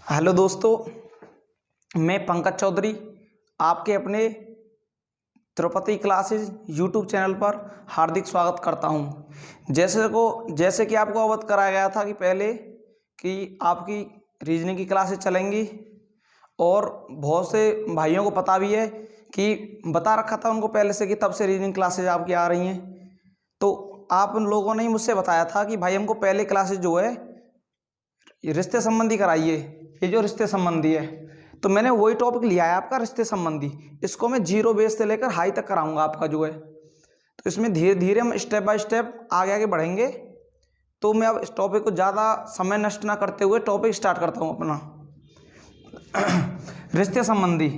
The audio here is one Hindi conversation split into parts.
हेलो दोस्तों, मैं पंकज चौधरी आपके अपने तिरुपति क्लासेस यूट्यूब चैनल पर हार्दिक स्वागत करता हूं। जैसे कि आपको अवगत कराया गया था कि पहले कि आपकी रीजनिंग की क्लासेस चलेंगी और बहुत से भाइयों को पता भी है कि बता रखा था उनको पहले से कि तब से रीजनिंग क्लासेस आपकी आ रही हैं। तो आप उन लोगों ने ही मुझसे बताया था कि भाई हमको पहले क्लासेस जो है ये रिश्ते संबंधी कराइए, ये जो रिश्ते संबंधी है। तो मैंने वही टॉपिक लिया है आपका रिश्ते संबंधी। इसको मैं जीरो बेस से लेकर हाई तक कराऊंगा आपका जो है। तो इसमें धीरे धीरे हम स्टेप बाय स्टेप आगे आगे बढ़ेंगे। तो मैं अब इस टॉपिक को ज़्यादा समय नष्ट ना करते हुए टॉपिक स्टार्ट करता हूँ अपना रिश्ते संबंधी।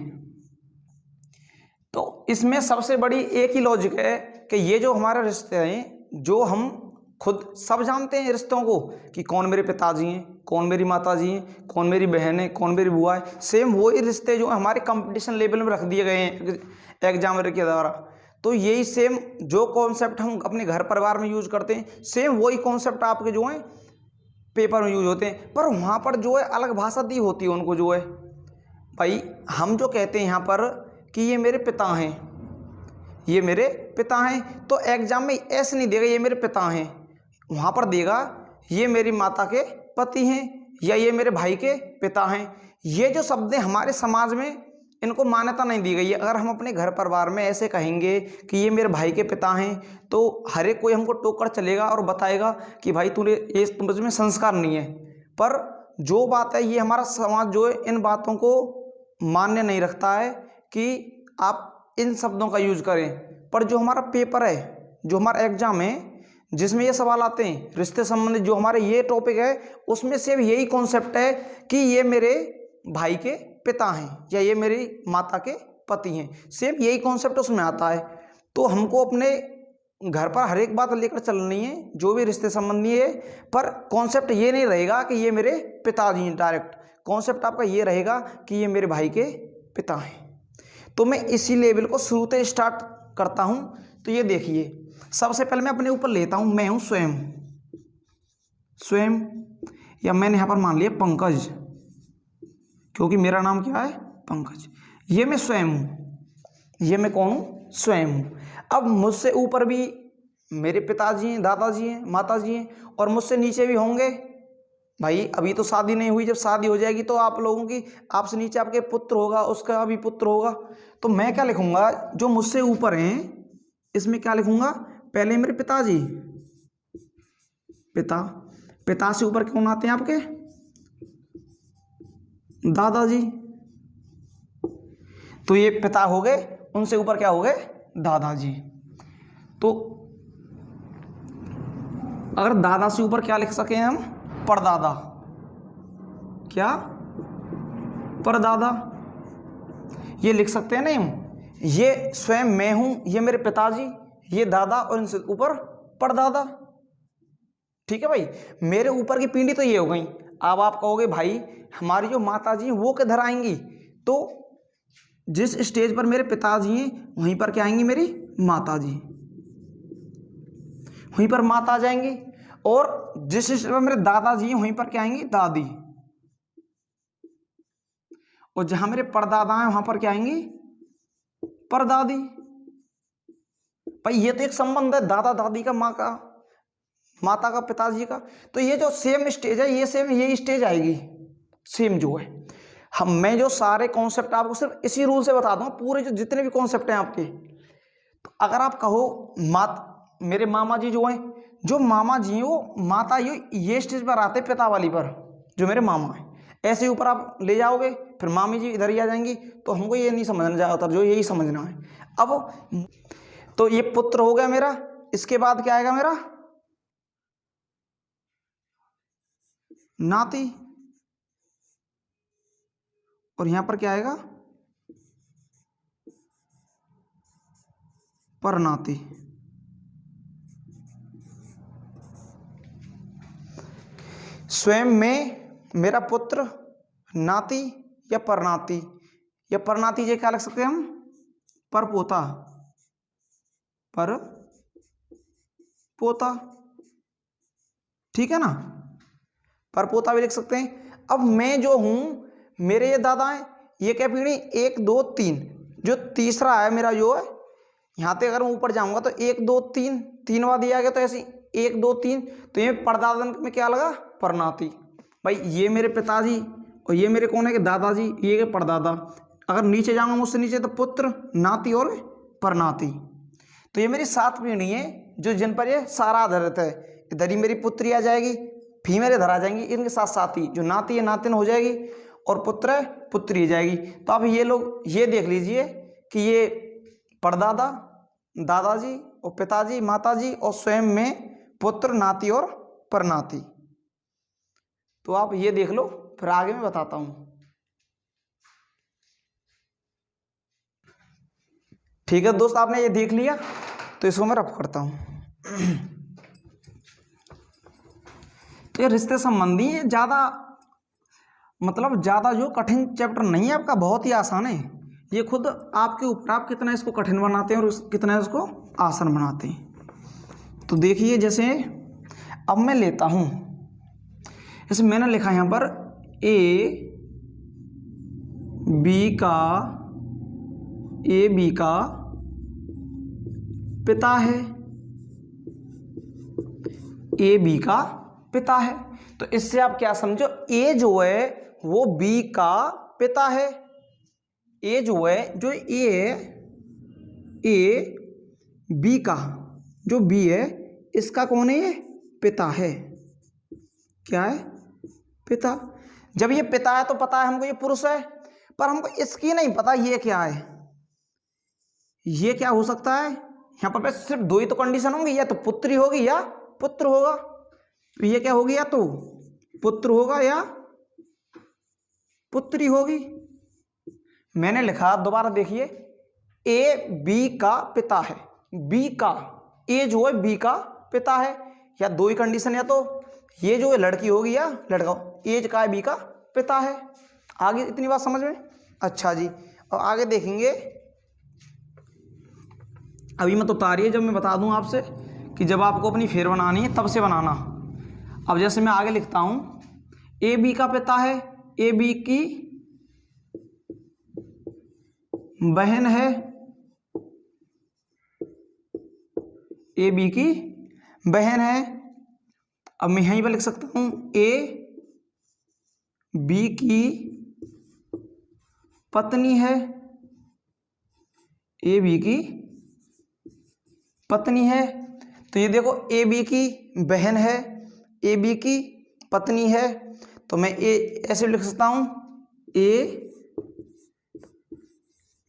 तो इसमें सबसे बड़ी एक ही लॉजिक है कि ये जो हमारे रिश्ते हैं, जो हम खुद सब जानते हैं रिश्तों को कि कौन मेरे पिताजी हैं, कौन मेरी माताजी हैं, कौन मेरी बहन है, कौन मेरी बुआ है। सेम वही रिश्ते जो हमारे कंपटीशन लेवल में रख दिए गए हैं एग्जामिनर के द्वारा। तो यही सेम जो कॉन्सेप्ट हम अपने घर परिवार में यूज करते हैं, सेम वही कॉन्सेप्ट आपके जो हैं पेपर में यूज होते हैं। पर वहाँ पर जो है अलग भाषा दी होती है उनको। जो है भाई हम जो कहते हैं यहाँ पर कि ये मेरे पिता हैं, ये मेरे पिता हैं, तो एग्जाम में ऐसे नहीं देगा ये मेरे पिता हैं, वहाँ पर देगा ये मेरी माता के पति हैं या ये मेरे भाई के पिता हैं। ये जो शब्द हैं हमारे समाज में इनको मान्यता नहीं दी गई है। अगर हम अपने घर परिवार में ऐसे कहेंगे कि ये मेरे भाई के पिता हैं तो हर एक कोई हमको टोक कर चलेगा और बताएगा कि भाई तूने ये तुझ में संस्कार नहीं है। पर जो बात है ये हमारा समाज जो है इन बातों को मान्य नहीं रखता है कि आप इन शब्दों का यूज करें। पर जो हमारा पेपर है, जो हमारा एग्जाम है जिसमें ये सवाल आते हैं रिश्ते संबंधित, जो हमारे ये टॉपिक है उसमें से यही कॉन्सेप्ट है कि ये मेरे भाई के पिता हैं या ये मेरी माता के पति हैं। सेम यही कॉन्सेप्ट उसमें आता है। तो हमको अपने घर पर हर एक बात लेकर चलनी है जो भी रिश्ते संबंधी है। पर कॉन्सेप्ट ये नहीं रहेगा कि ये मेरे पिताजी हैं। डायरेक्ट कॉन्सेप्ट आपका ये रहेगा कि ये मेरे भाई के पिता हैं। तो मैं इसी लेवल को शुरू से स्टार्ट करता हूं। तो ये देखिए, सबसे पहले मैं अपने ऊपर लेता हूं, मैं हूं स्वयं, या मैंने यहां पर मान लिया पंकज, क्योंकि मेरा नाम क्या है पंकज। ये मैं स्वयं हूं, ये मैं कौन हूं स्वयं हूं। अब मुझसे ऊपर भी मेरे पिताजी हैं, दादाजी हैं, माताजी हैं और मुझसे नीचे भी होंगे। भाई अभी तो शादी नहीं हुई, जब शादी हो जाएगी तो आप लोगों की आपसे नीचे आपके पुत्र होगा, उसका भी पुत्र होगा। तो मैं क्या लिखूंगा, जो मुझसे ऊपर हैं इसमें क्या लिखूंगा, पहले मेरे पिताजी, पिता से ऊपर कौन आते हैं आपके दादाजी। तो ये पिता हो गए, उनसे ऊपर क्या हो गए दादाजी। तो अगर दादा से ऊपर क्या लिख सके हम, परदादा, क्या परदादा, ये लिख सकते हैं नहीं हम। ये स्वयं मैं हूं, ये मेरे पिताजी, ये दादा और इनसे ऊपर परदादा। ठीक है भाई, मेरे ऊपर की पीढ़ी तो ये हो गई। अब आप कहोगे भाई हमारी जो माताजी हैं वो किधर आएंगी। तो जिस स्टेज पर मेरे पिताजी हैं वहीं पर क्या आएंगी मेरी माताजी, वहीं पर माता आ जाएंगी। और जिस स्टेज पर मेरे दादाजी हैं वहीं पर क्या आएंगी दादी। और जहां मेरे परदादा हैं वहां पर क्या आएंगी परदादी। भाई ये तो एक संबंध है दादा दादी का, माँ का, माता का, पिताजी का। तो ये जो सेम स्टेज है ये सेम यही स्टेज आएगी सेम जो है। मैं जो सारे कॉन्सेप्ट आपको सिर्फ इसी रूल से बता दूंगा, पूरे जो जितने भी कॉन्सेप्ट हैं आपके। तो अगर आप कहो मेरे मामा जी जो हैं, जो मामा जी हैं वो माता ये स्टेज पर आते पिता वाली पर, जो मेरे मामा है। ऐसे ऊपर आप ले जाओगे फिर मामी जी इधर ही आ जाएंगी। तो हमको ये नहीं समझना ज़्यादातर, जो यही समझना है। अब तो ये पुत्र हो गया मेरा, इसके बाद क्या आएगा मेरा नाती, और यहां पर क्या आएगा परनाती। स्वयं में मेरा पुत्र, नाती या परनाती, या परनाती ये क्या लिख सकते हैं हम परपोता, पर पोता। ठीक है ना। परपोता भी लिख सकते हैं। अब मैं जो हूँ, मेरे ये दादा हैं, ये क्या पीढ़ी 1 2 3, जो तीसरा है मेरा जो है, यहाँ पे अगर मैं ऊपर जाऊँगा तो 1 2 3, 3 बार दिया गया तो ऐसे 1 2 3, तो ये परदादन में क्या लगा, परनाती। भाई ये मेरे पिताजी और ये मेरे कौन है कि दादाजी, ये के परदादा। अगर नीचे जाऊँगा मुझसे नीचे तो पुत्र, नाती और परनाती। तो ये मेरी 7 पीढ़ी है जो जिन पर ये सारा आधारित है। इधर ही मेरी पुत्री आ जाएगी, फीमेल इधर आ जाएंगी, इनके साथ साथी जो नाती है नातिन हो जाएगी, और पुत्र है पुत्री जाएगी। तो अब ये लोग ये देख लीजिए कि ये परदादा, दादाजी और पिताजी, माताजी और स्वयं में पुत्र, नाती और परनाती। तो आप ये देख लो, फिर आगे मैं बताता हूँ। ठीक है दोस्त, आपने ये देख लिया, तो इसको मैं रफ करता हूँ। तो ये रिश्ते संबंधी है, ज़्यादा जो कठिन चैप्टर नहीं है आपका, बहुत ही आसान है। ये खुद आपके ऊपर, आप कितना इसको कठिन बनाते हैं और कितना इसको आसान बनाते हैं। तो देखिए, जैसे अब मैं लेता हूँ, जैसे मैंने लिखा यहाँ पर ए बी का पिता है, ए बी का पिता है। तो इससे आप क्या समझो, ए जो है वो बी का पिता है। ए जो है, जो ए बी का, जो बी है इसका कौन है, ये पिता है। क्या है, पिता। जब ये पिता है तो पता है हमको ये पुरुष है, पर हमको इसकी नहीं पता ये क्या है। ये क्या हो सकता है, यहाँ पर सिर्फ 2 ही तो कंडीशन होंगी, या तो पुत्री होगी या पुत्र होगा। तो ये क्या होगी, या तो पुत्र होगा या पुत्री होगी। मैंने लिखा, दोबारा देखिए, ए बी का पिता है, बी का, ए जो है बी का पिता है, या 2 ही कंडीशन, या तो ये जो है लड़की होगी या लड़का, एज का है बी का पिता है। आगे इतनी बात समझ में? अच्छा जी, और आगे देखेंगे। अभी मत उतारिए, जब मैं बता दूं आपसे कि जब आपको अपनी फेर बनानी है तब से बनाना। अब जैसे मैं आगे लिखता हूं, ए बी का पिता है, ए बी की बहन है, ए बी की बहन है। अब मैं यहीं पर लिख सकता हूं, ए बी की पत्नी है, ए बी की पत्नी है। तो ये देखो, ए बी की बहन है, ए बी की पत्नी है, तो मैं ऐसे लिख सकता हूं, ए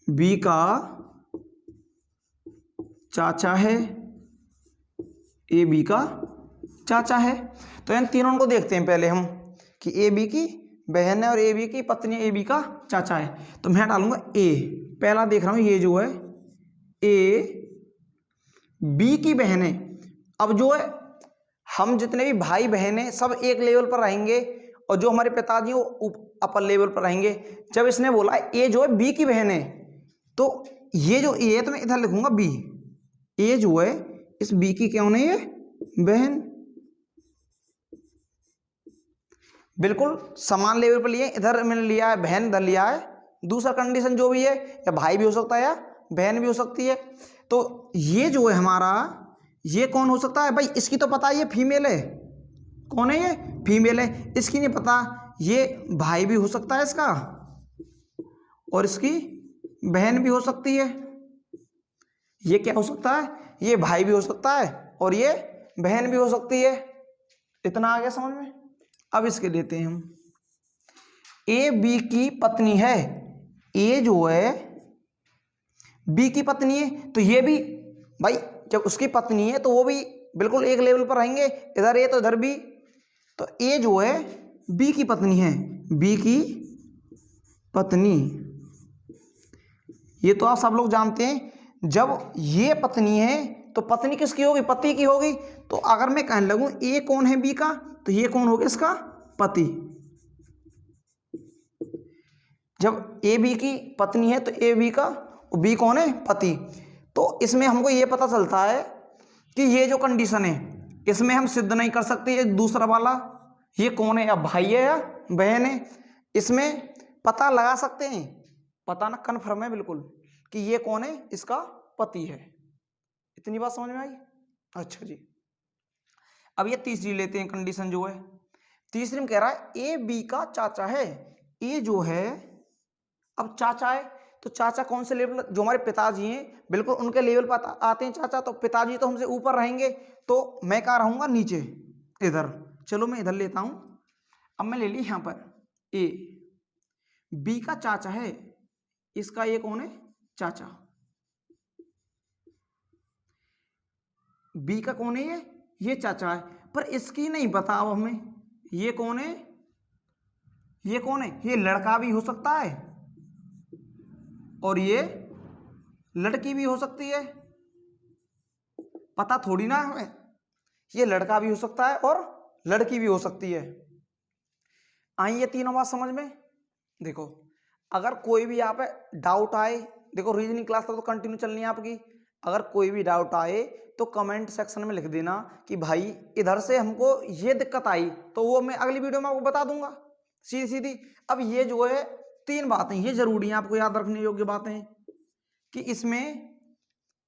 बी का चाचा है, ए बी का चाचा है। तो इन तीनों को देखते हैं पहले हम कि ए बी की बहन है और ए बी की पत्नी, ए बी का चाचा है। तो मैं डालूंगा ए, पहला देख रहा हूं, ये जो है ए बी की बहन है। अब जो है, हम जितने भी भाई बहन हैं सब एक लेवल पर रहेंगे, और जो हमारे पिताजी वो अपर लेवल पर रहेंगे। जब इसने बोला ए जो है बी की बहन है, तो ये जो ए है तो मैं इधर लिखूंगा बी। ए जो है इस बी की क्या होनी है, बहन। बिल्कुल समान लेवल पर लिए, इधर मैंने लिया है बहन, इधर लिया है। दूसरा कंडीशन जो भी है, या भाई भी हो सकता है या बहन भी हो सकती है। तो ये जो है हमारा, ये कौन हो सकता है भाई, इसकी तो पता है ये फीमेल है, कौन है ये, फीमेल है। इसकी नहीं पता, ये भाई भी हो सकता है इसका, और इसकी बहन भी हो सकती है। ये क्या हो सकता है, ये भाई भी हो सकता है और ये बहन भी हो सकती है। इतना आ गया समझ में? अब इसके लेते हैं हम, ए बी की पत्नी है, ए जो है बी की पत्नी है, तो ये भी भाई जब उसकी पत्नी है तो वो भी बिल्कुल एक लेवल पर रहेंगे, इधर ए तो इधर बी। तो ए जो है बी की पत्नी है, बी की पत्नी। ये तो आप सब लोग जानते हैं। जब ये पत्नी है तो पत्नी किसकी होगी, पति की होगी। तो अगर मैं कहने लगूं ए कौन है बी का, तो ये कौन हो गया इसका पति। जब ए बी की पत्नी है तो ए बी का, बी कौन है, पति। तो इसमें हमको ये पता चलता है कि ये जो कंडीशन है इसमें हम सिद्ध नहीं कर सकते ये दूसरा वाला, ये कौन है, या भाई है या बहन है, इसमें पता लगा सकते हैं, पता ना कन्फर्म है बिल्कुल कि ये कौन है, इसका पति है। इतनी बात समझ में आई। अच्छा जी, अब ये तीसरी लेते हैं कंडीशन जो है। तीसरी में कह रहा है ए बी का चाचा है। ए जो है, अब चाचा है तो चाचा कौन से लेवल, जो हमारे पिताजी हैं बिल्कुल उनके लेवल पर आते हैं चाचा, तो पिताजी तो हमसे ऊपर रहेंगे, तो मैं कहाँ रहूंगा, नीचे इधर। चलो मैं इधर लेता हूं। अब मैं ले ली यहां पर ए, बी का चाचा है, इसका ये कौन है, चाचा। बी का कौन है, ये चाचा है, पर इसकी नहीं पता अब हमें, ये कौन है, ये कौन है, ये लड़का भी हो सकता है और ये लड़की भी हो सकती है, पता थोड़ी ना हमें, ये लड़का भी हो सकता है और लड़की भी हो सकती है। आई ये तीनों बात समझ में। देखो अगर कोई भी यहाँ पे डाउट आए, देखो रीजनिंग क्लास तो कंटिन्यू चलनी है आपकी, अगर कोई भी डाउट आए तो कमेंट सेक्शन में लिख देना कि भाई इधर से हमको ये दिक्कत आई, तो वो मैं अगली वीडियो में आपको बता दूंगा सीधी सीधी। अब ये जो है तीन बातें ये जरूरी हैं, आपको याद रखने योग्य बातें कि इसमें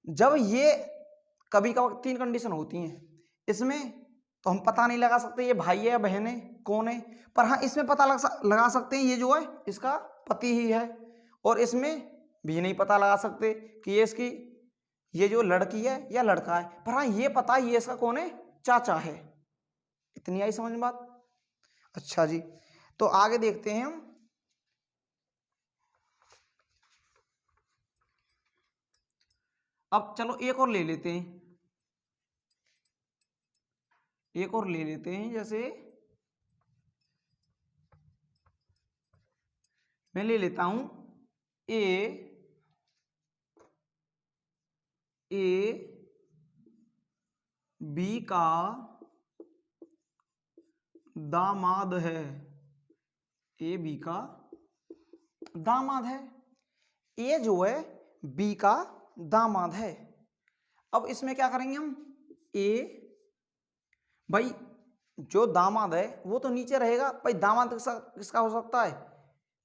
जब ये कभी कभी तीन कंडीशन होती हैं, इसमें तो हम पता नहीं लगा सकते ये भाई है या बहन है कौन है, पर हाँ इसमें पता लगा सकते हैं ये जो है इसका पति ही है, और इसमें भी नहीं पता लगा सकते कि ये इसकी, ये जो लड़की है या लड़का है, पर हाँ ये पता है ये इसका कौन है, चाचा है। इतनी आई समझ में बात। अच्छा जी, तो आगे देखते हैं हम। अब चलो एक और ले लेते हैं, एक और ले लेते हैं, जैसे मैं ले लेता हूं ए बी का दामाद है, ए बी का दामाद है, ए जो है बी का दामाद है। अब इसमें क्या करेंगे हम, ए भाई जो दामाद है वो तो नीचे रहेगा, भाई दामाद किसका हो सकता है,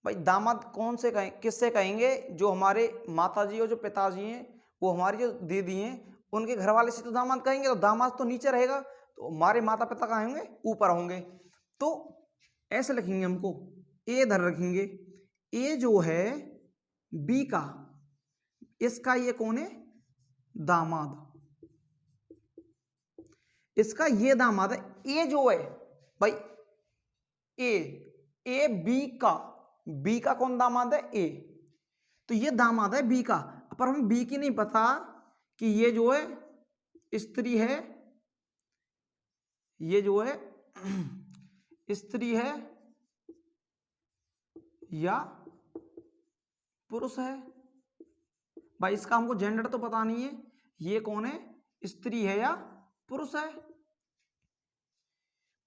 भाई दामाद कौन से कहें, किससे कहेंगे, जो हमारे माताजी और जो पिताजी हैं, वो हमारी जो दीदी हैं उनके घर वाले से तो दामाद कहेंगे, तो दामाद तो नीचे रहेगा, तो हमारे माता पिता कहाँ होंगे, ऊपर होंगे। तो ऐसे लिखेंगे हमको, ए इधर रखेंगे, ए जो है बी का, इसका ये कौन है, दामाद, इसका ये दामाद है। ए जो है भाई ए बी का, बी का कौन दामाद है, ए, तो ये दामाद है बी का, पर हमें बी की नहीं पता कि ये जो है स्त्री है, ये जो है स्त्री है या पुरुष है, भाई इसका हमको जेंडर तो पता नहीं है, ये कौन है, स्त्री है या पुरुष है,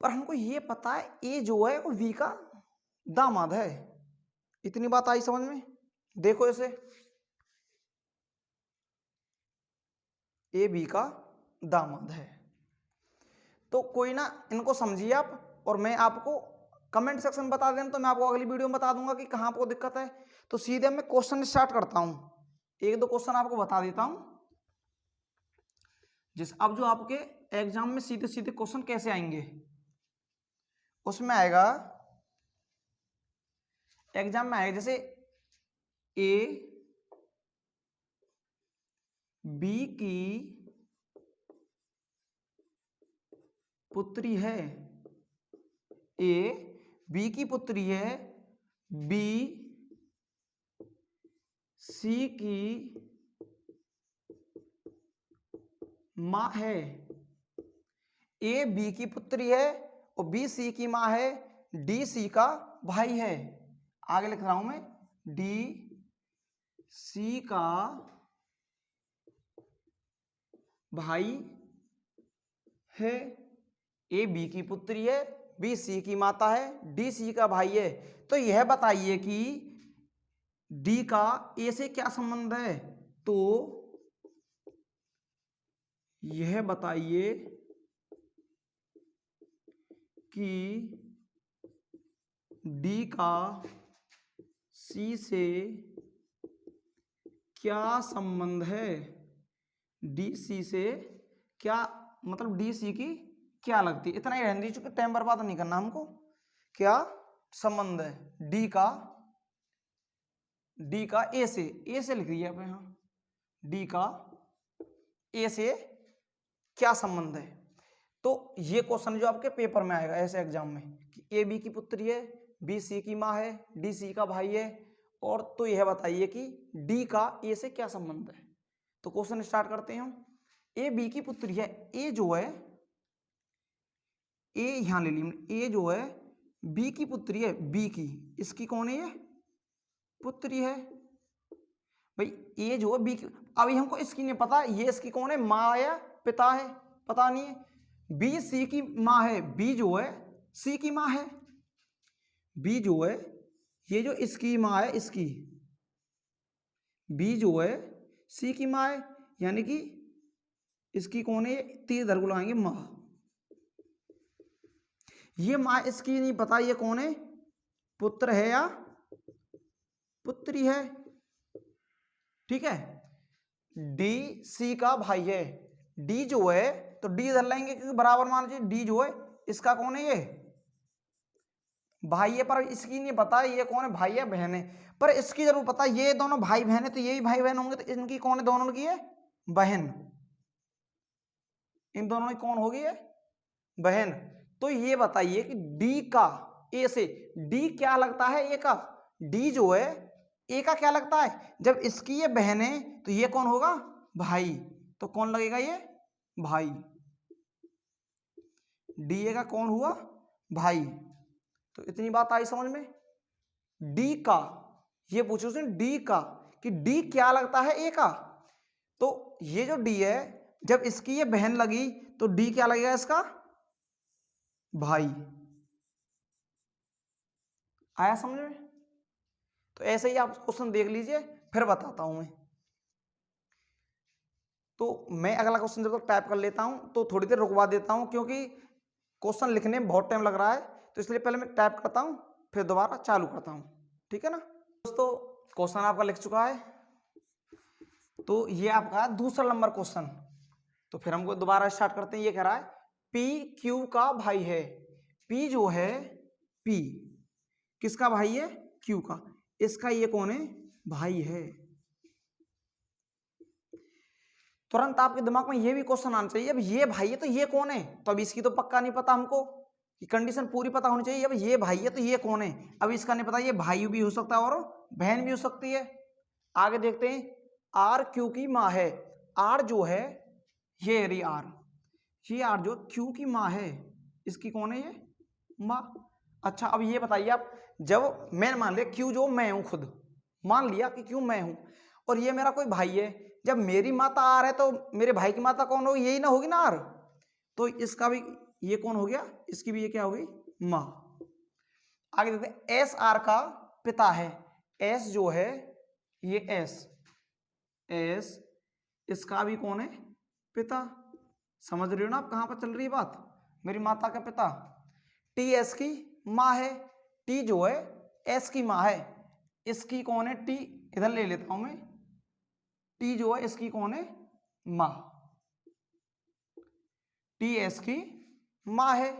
पर हमको ये पता है ए जो है वो वी का दामाद है। इतनी बात आई समझ में। देखो इसे, ए बी का दामाद है, तो कोई ना इनको समझिए आप, और मैं आपको कमेंट सेक्शन बता देना, तो मैं आपको अगली वीडियो में बता दूंगा कि कहाँ आपको दिक्कत है। तो सीधे मैं क्वेश्चन स्टार्ट करता हूं, एक दो क्वेश्चन आपको बता देता हूं, जिस अब जो आपके एग्जाम में सीधे सीधे क्वेश्चन कैसे आएंगे, उसमें आएगा, एग्जाम में आएगा जैसे ए बी की पुत्री है, ए बी की पुत्री है, बी सी की मां है, ए बी की पुत्री है और बी सी की मां है, डी सी का भाई है। आगे लिख रहा हूं मैं, डी सी का भाई है, ए बी की पुत्री है, बी सी की माता है, डी सी का भाई है। तो यह बताइए कि डी का ए से क्या संबंध है, तो यह बताइए कि डी का सी से क्या संबंध है, डी सी से क्या, मतलब डी सी की क्या लगती है। इतना ही रहने दीजिए, चूंकि टाइम बर्बाद नहीं करना हमको। क्या संबंध है डी का ए से लिख दिया यहाँ, डी का ए से क्या संबंध है। तो ये क्वेश्चन जो आपके पेपर में आएगा ऐसे एग्जाम में कि ए बी की पुत्री है, बी सी की माँ है, डी सी का भाई है, और तो यह बताइए कि डी का ए से क्या संबंध है। तो क्वेश्चन स्टार्ट करते हैं हम। ए बी की पुत्री है, ए जो है, ए यहां ले ली, ए जो है बी की पुत्री है, बी की, इसकी कौन है, ये पुत्री है भाई। ए जो है बी की, अभी हमको इसकी नहीं पता ये इसकी कौन है, माँ या पिता है, पता नहीं है। बी सी की माँ है, बी जो है सी की माँ है, बी जो है ये जो इसकी माँ है, इसकी बी जो है सी की माँ है, यानी कि इसकी कौन है, ये तीर धर बुलाएंगे माँ। ये माँ इसकी नहीं पता ये कौन है, पुत्र है या पुत्री है, ठीक है। डी सी का भाई है, डी जो है तो डी धर लेंगे क्योंकि बराबर मान लीजिए, डी जो है इसका कौन है, ये भाई है, पर इसकी नहीं पता ये कौन है, भाई है बहन है, पर इसकी जरूर पता ये दोनों भाई बहन है, तो ये भी भाई बहन होंगे, तो इनकी कौन है, दोनों की है बहन, इन दोनों की कौन होगी, है बहन। तो ये बताइए कि डी का ए से, डी क्या लगता है, ए का, डी जो है ए का क्या लगता है, जब इसकी ये बहन है तो ये कौन होगा, भाई, तो कौन लगेगा, ये भाई, डी ए का कौन हुआ, भाई। तो इतनी बात आई समझ में। डी का, ये पूछो उसने डी का कि डी क्या लगता है ए का, तो ये जो डी है जब इसकी ये बहन लगी तो डी क्या लगेगा, इसका भाई। आया समझ में। तो ऐसे ही आप क्वेश्चन देख लीजिए, फिर बताता हूं मैं। तो मैं अगला क्वेश्चन जब तक टाइप कर लेता हूं तो थोड़ी देर रुकवा देता हूं, क्योंकि क्वेश्चन लिखने में बहुत टाइम लग रहा है, तो इसलिए पहले मैं टाइप करता हूं फिर दोबारा चालू करता हूं, ठीक है ना दोस्तों। क्वेश्चन आपका लिख चुका है, तो ये आपका दूसरा नंबर क्वेश्चन। तो फिर हमको दोबारा स्टार्ट करते हैं। ये कह रहा है पी क्यू का भाई है, पी जो है, पी किसका भाई है, क्यू का, इसका ये कौन है, भाई है। तुरंत आपके दिमाग में ये भी क्वेश्चन आना चाहिए, अब ये भाई है तो ये कौन है, तो अब इसकी तो पक्का नहीं पता हमको, कि कंडीशन पूरी पता होनी चाहिए। अब ये भाई है तो ये कौन है, अब इसका नहीं पता, ये भाई भी हो सकता है और बहन भी हो सकती है। आगे देखते हैं, आर क्यू की माँ है, आर जो है ये रही आर, ये आर जो क्यू की माँ है, इसकी कौन है, ये माँ। अच्छा अब ये बताइए आप, जब मैं मान लिया क्यू जो मैं हूं, खुद मान लिया कि क्यू मैं हूं, और ये मेरा कोई भाई है, जब मेरी माता आर है तो मेरे भाई की माता कौन होगी, यही ना होगी ना आर, तो इसका भी ये कौन हो गया, इसकी भी ये क्या हो गई, माँ। आगे देखते हैं, एस आर का पिता है, एस जो है ये एस, एस इसका भी कौन है, पिता। समझ रहे हो ना आप कहां पर चल रही है बात, मेरी माता का पिता। टी एस की माँ है, टी जो है एस की माँ है, इसकी कौन है, टी इधर ले लेता हूं मैं, टी जो है इसकी कौन है, माँ, टी एस की माँ है।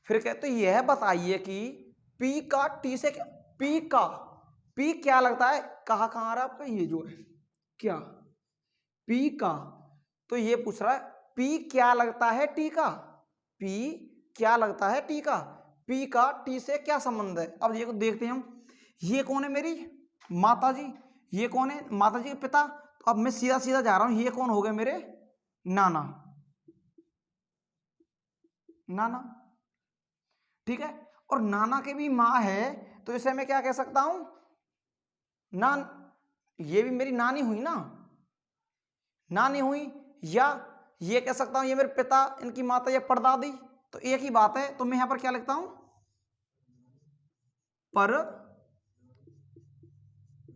फिर कहते यह बताइए कि पी का टी से क्या, पी का, पी क्या लगता है, कहाँ आ रहा है आपका, ये जो है क्या, पी का, तो ये पूछ रहा है पी क्या लगता है टी का, पी क्या लगता है टी का, पी का टी से क्या संबंध है। अब ये को देखते हैं हम, ये कौन है, मेरी माता जी, ये कौन है, माता जी के पिता। तो अब मैं सीधा सीधा जा रहा हूं, ये कौन हो गए, मेरे नाना, नाना, ठीक है। और नाना के भी माँ है, तो इसे मैं क्या कह सकता हूं, नान, ये भी मेरी नानी हुई ना, नानी हुई, या ये कह सकता हूं ये मेरे पिता, इनकी माता या परदादी, तो एक ही बात है। तो मैं यहां पर क्या लिखता हूं, पर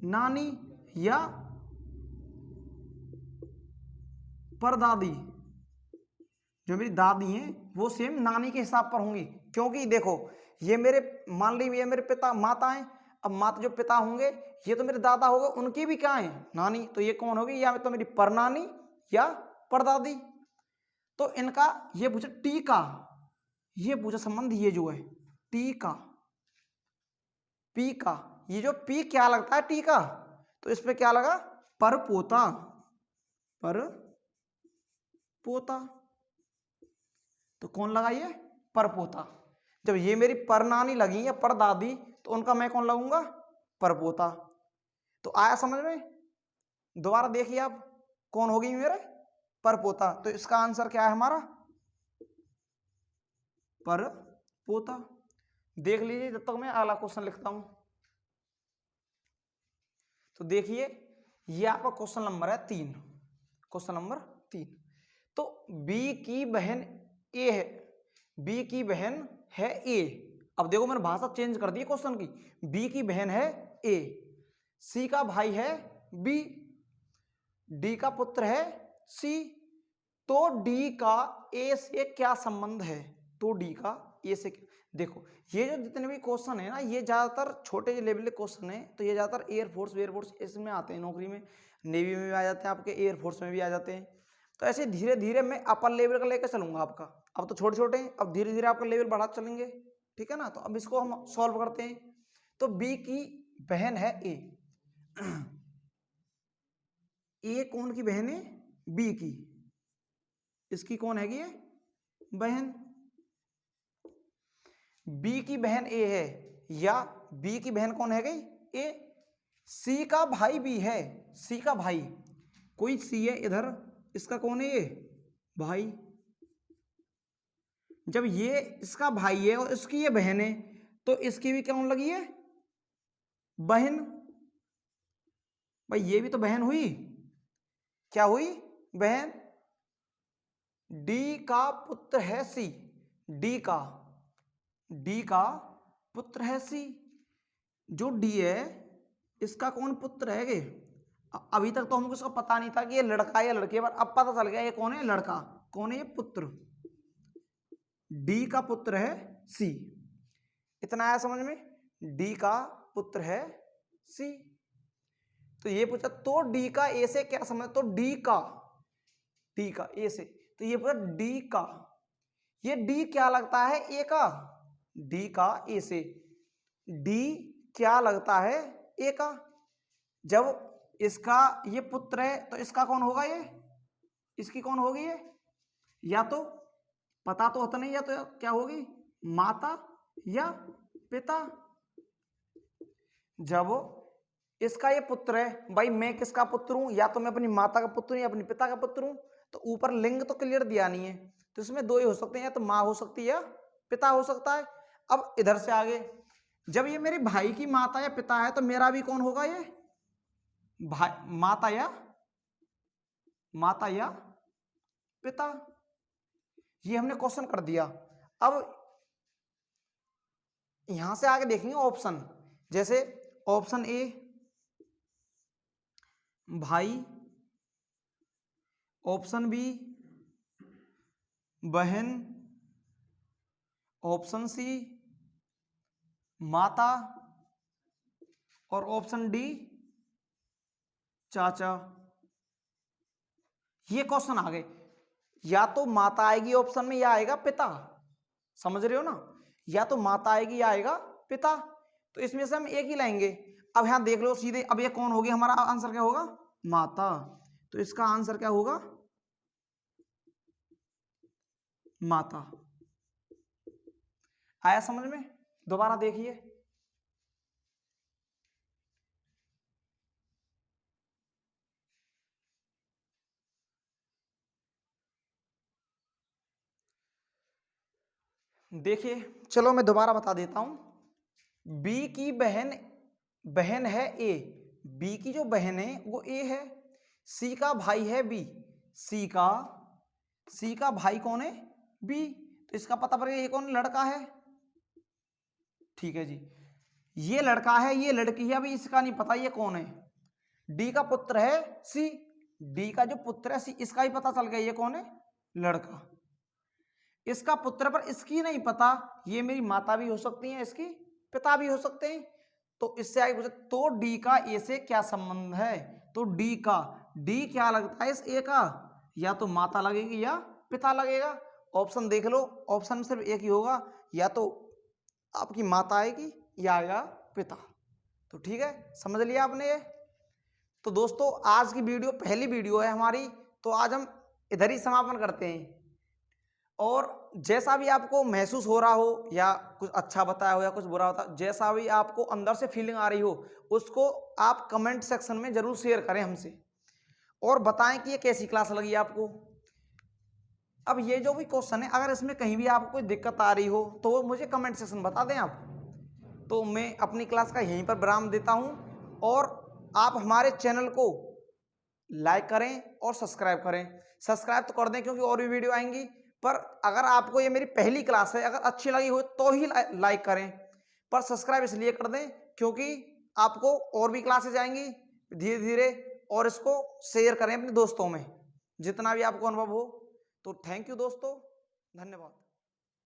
नानी या परदादी, जो मेरी दादी हैं वो सेम नानी के हिसाब पर होंगी, क्योंकि देखो ये मेरे, मान ली ये मेरे पिता माता हैं, अब माता जो पिता होंगे ये तो मेरे दादा हो गए, उनकी भी क्या है नानी, तो ये कौन होगी, या तो मेरी परनानी या परदादी। तो इनका ये पूछा टी का, ये पूछा संबंध, ये जो है टी का पी का, ये जो पी क्या लगता है टी का, तो इस पे क्या लगा परपोता, परपोता। तो कौन लगा ये परपोता। जब ये मेरी परनानी लगी या परदादी तो उनका मैं कौन लगूंगा परपोता। तो आया समझ में। दोबारा देखिए आप कौन होगी मेरे परपोता। तो इसका आंसर क्या है हमारा परपोता। देख लीजिए जब तक मैं अगला क्वेश्चन लिखता हूं। तो देखिए ये आपका क्वेश्चन नंबर है 3, क्वेश्चन नंबर 3। तो बी की बहन ए है, बी की बहन है ए। अब देखो मैंने भाषा चेंज कर दी क्वेश्चन की। बी की बहन है ए, सी का भाई है बी, डी का पुत्र है सी। तो डी का ए से क्या संबंध है, तो डी का ए से देखो ये जो जितने भी क्वेश्चन है ना ये ज्यादातर छोटे लेवल के क्वेश्चन है। तो ये ज्यादातर एयरफोर्स इसमें आते हैं, नौकरी में, नेवी में भी आ जाते हैं, आपके एयरफोर्स में भी आ जाते हैं। तो ऐसे धीरे धीरे मैं अपर लेवल का लेकर चलूंगा आपका। अब तो छोटे छोटे हैं, अब धीरे धीरे आपका लेवल बढ़ा चलेंगे, ठीक है ना। तो अब इसको हम सॉल्व करते हैं। तो बी की बहन है ए, ए कौन की बहन है बी की, इसकी कौन हैगी है बहन। बी की बहन ए है, या बी की बहन कौन है गई ए। सी का भाई बी है, सी का भाई कोई सी है इधर, इसका कौन है ये भाई। जब ये इसका भाई है और इसकी ये बहन है तो इसकी भी कौन लगी है बहन। भाई ये भी तो बहन हुई, क्या हुई बहन। डी का पुत्र है सी, डी का पुत्र है सी। जो डी है इसका कौन पुत्र है गे। अभी तक तो हमको इसका पता नहीं था कि ये लड़का है या लड़की है, पर अब पता चल गया ये कौन है लड़का, कौन है ये पुत्र। डी का पुत्र है सी, इतना आया समझ में। डी का पुत्र है सी। तो ये पूछा तो डी का ए से क्या समझ, तो डी का ए से, तो ये पूछा डी का, ये डी क्या लगता है ए का, डी का ए से, डी क्या लगता है ए का। जब इसका ये पुत्र है तो इसका कौन होगा ये, इसकी कौन होगी ये, या तो पता तो होता नहीं, या तो क्या होगी माता या पिता। जब इसका ये पुत्र है, भाई मैं किसका पुत्र हूं, या तो मैं अपनी माता का पुत्र हूं या अपने पिता का पुत्र हूं। तो ऊपर लिंग तो क्लियर दिया नहीं है, तो इसमें दो ही हो सकते हैं, या तो माँ हो सकती है या पिता हो सकता है। अब इधर से आगे जब ये मेरे भाई की माता या पिता है तो मेरा भी कौन होगा ये भाई, माता या पिता। ये हमने क्वेश्चन कर दिया। अब यहां से आगे देखेंगे ऑप्शन, जैसे ऑप्शन ए भाई, ऑप्शन बी बहन, ऑप्शन सी माता, और ऑप्शन डी चाचा। ये क्वेश्चन आ गए, या तो माता आएगी ऑप्शन में या आएगा पिता, समझ रहे हो ना, या तो माता आएगी या आएगा पिता। तो इसमें से हम एक ही लाएंगे। अब यहां देख लो सीधे, अब ये कौन होगी, हमारा आंसर क्या होगा माता। तो इसका आंसर क्या होगा माता। आया समझ में। दोबारा देखिए, देखिए चलो मैं दोबारा बता देता हूं। बी की बहन है ए, बी की जो बहन है वो ए है। सी का भाई है बी, सी का भाई कौन है बी। तो इसका पता पड़ेगा ये कौन लड़का है, ठीक है जी। ये लड़का है ये लड़की है, अभी इसका नहीं पता ये कौन है। डी का पुत्र है सी, डी का जो पुत्र है सी, इसका ही पता चल गया ये कौन है लड़का। इसका पुत्र पर इसकी नहीं पता, ये मेरी माता भी हो सकती है, इसकी पिता भी हो सकते हैं। तो इससे आगे पूछे तो डी का ए से क्या संबंध है? तो डी क्या लगता है इस ए का? या तो माता लगेगी या पिता लगेगा। ऑप्शन देख लो, ऑप्शन में सिर्फ एक ही होगा, या तो आपकी माता आएगी या आएगा पिता। तो ठीक है, समझ लिया आपने ये। तो दोस्तों आज की वीडियो पहली वीडियो है हमारी, तो आज हम इधर ही समापन करते हैं। और जैसा भी आपको महसूस हो रहा हो, या कुछ अच्छा बताया हो या कुछ बुरा होता, जैसा भी आपको अंदर से फीलिंग आ रही हो, उसको आप कमेंट सेक्शन में जरूर शेयर करें हमसे, और बताएं कि ये कैसी क्लास लगी आपको। अब ये जो भी क्वेश्चन है, अगर इसमें कहीं भी आपको कोई दिक्कत आ रही हो तो वो मुझे कमेंट सेक्शन बता दें आप। तो मैं अपनी क्लास का यहीं पर विराम देता हूं, और आप हमारे चैनल को लाइक करें और सब्सक्राइब करें। सब्सक्राइब तो कर दें क्योंकि और भी वीडियो आएंगी, पर अगर आपको ये मेरी पहली क्लास है, अगर अच्छी लगी हो तो ही लाइक करें, पर सब्सक्राइब इसलिए कर दें क्योंकि आपको और भी क्लासेज आएंगी धीरे धीरे। और इसको शेयर करें अपने दोस्तों में जितना भी आपको अनुभव हो। तो थैंक यू दोस्तों, धन्यवाद।